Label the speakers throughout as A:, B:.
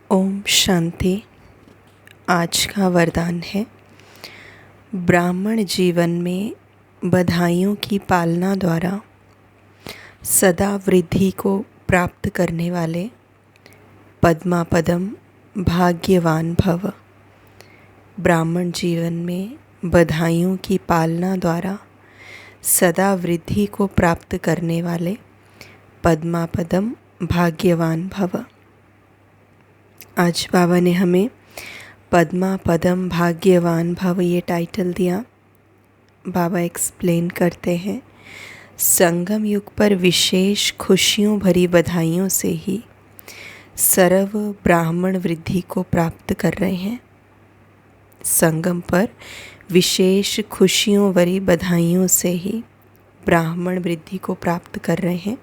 A: ओम शांति। आज का वरदान है, ब्राह्मण जीवन में बधाइयों की पालना द्वारा सदा वृद्धि को प्राप्त करने वाले पद्मापदम भाग्यवान भव। ब्राह्मण जीवन में बधाइयों की पालना द्वारा सदा वृद्धि को प्राप्त करने वाले पद्मापदम भाग्यवान भव। आज बाबा ने हमें पद्मा पदम भाग्यवान भव ये टाइटल दिया। बाबा एक्सप्लेन करते हैं, संगम युग पर विशेष खुशियों भरी बधाइयों से ही सर्व ब्राह्मण वृद्धि को प्राप्त कर रहे हैं। संगम पर विशेष खुशियों भरी बधाइयों से ही ब्राह्मण वृद्धि को प्राप्त कर रहे हैं।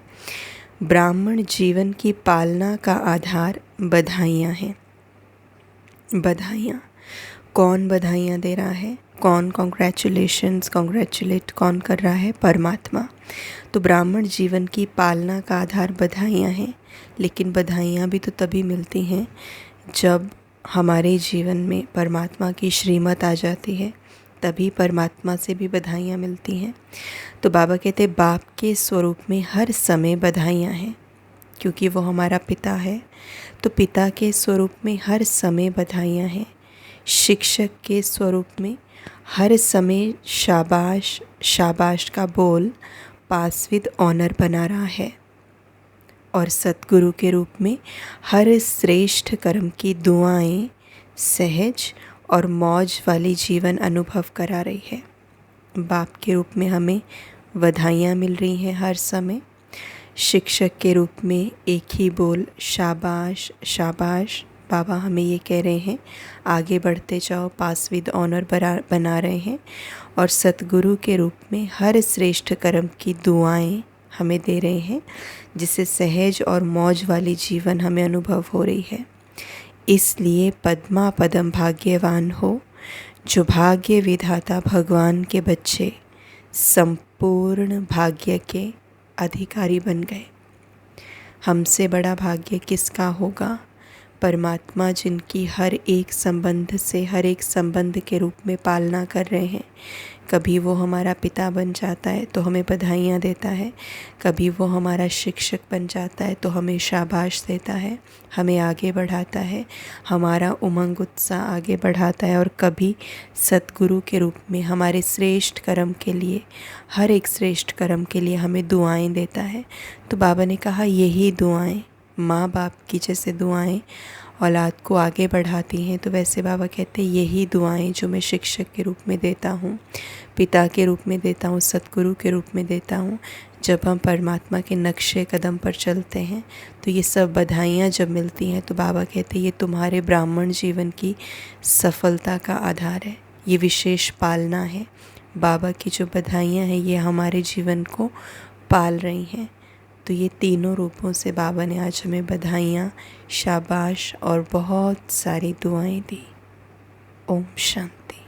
A: ब्राह्मण जीवन की पालना का आधार बधाइयाँ हैं। बधाइयाँ कौन बधाइयाँ दे रहा है? कौन कॉन्ग्रेचुलेट कौन कर रहा है? परमात्मा। तो ब्राह्मण जीवन की पालना का आधार बधाइयाँ हैं, लेकिन बधाइयाँ भी तो तभी मिलती हैं जब हमारे जीवन में परमात्मा की श्रीमत आ जाती है, तभी परमात्मा से भी बधाइयाँ मिलती हैं। तो बाबा कहते बाप के स्वरूप में हर समय बधाइयाँ हैं, क्योंकि वो हमारा पिता है। तो पिता के स्वरूप में हर समय बधाइयाँ हैं। शिक्षक के स्वरूप में हर समय शाबाश शाबाश का बोल पास विद ऑनर बना रहा है। और सतगुरु के रूप में हर श्रेष्ठ कर्म की दुआएं सहज और मौज वाली जीवन अनुभव करा रही है। बाप के रूप में हमें बधाइयाँ मिल रही हैं हर समय। शिक्षक के रूप में एक ही बोल शाबाश शाबाश। बाबा हमें ये कह रहे हैं, आगे बढ़ते जाओ, पास विद ऑनर बना रहे हैं। और सतगुरु के रूप में हर श्रेष्ठ कर्म की दुआएं हमें दे रहे हैं, जिससे सहज और मौज वाली जीवन हमें अनुभव हो रही है। इसलिए पद्मा पदम भाग्यवान हो, जो भाग्य विधाता भगवान के बच्चे संपूर्ण भाग्य के अधिकारी बन गए। हमसे बड़ा भाग्य किसका होगा? परमात्मा, जिनकी हर एक संबंध के रूप में पालना कर रहे हैं। कभी वो हमारा पिता बन जाता है तो हमें बधाइयाँ देता है, कभी वो हमारा शिक्षक बन जाता है तो हमें शाबाश देता है, हमें आगे बढ़ाता है, हमारा उमंग उत्साह आगे बढ़ाता है। और कभी सतगुरु के रूप में हमारे श्रेष्ठ कर्म के लिए, हर एक श्रेष्ठ कर्म के लिए हमें दुआएं देता है। तो बाबा ने कहा, यही दुआएं, माँ बाप की जैसे दुआएं औलाद को आगे बढ़ाती हैं, तो वैसे बाबा कहते हैं यही दुआएं जो मैं शिक्षक के रूप में देता हूँ, पिता के रूप में देता हूँ, सतगुरु के रूप में देता हूँ। जब हम परमात्मा के नक्शे कदम पर चलते हैं तो ये सब बधाइयाँ जब मिलती हैं, तो बाबा कहते हैं ये तुम्हारे ब्राह्मण जीवन की सफलता का आधार है, ये विशेष पालना है। बाबा की जो बधाइयाँ हैं ये हमारे जीवन को पाल रही हैं। तो ये तीनों रूपों से बाबा ने आज हमें बधाइयाँ, शाबाश और बहुत सारी दुआएं दी। ओम शांति।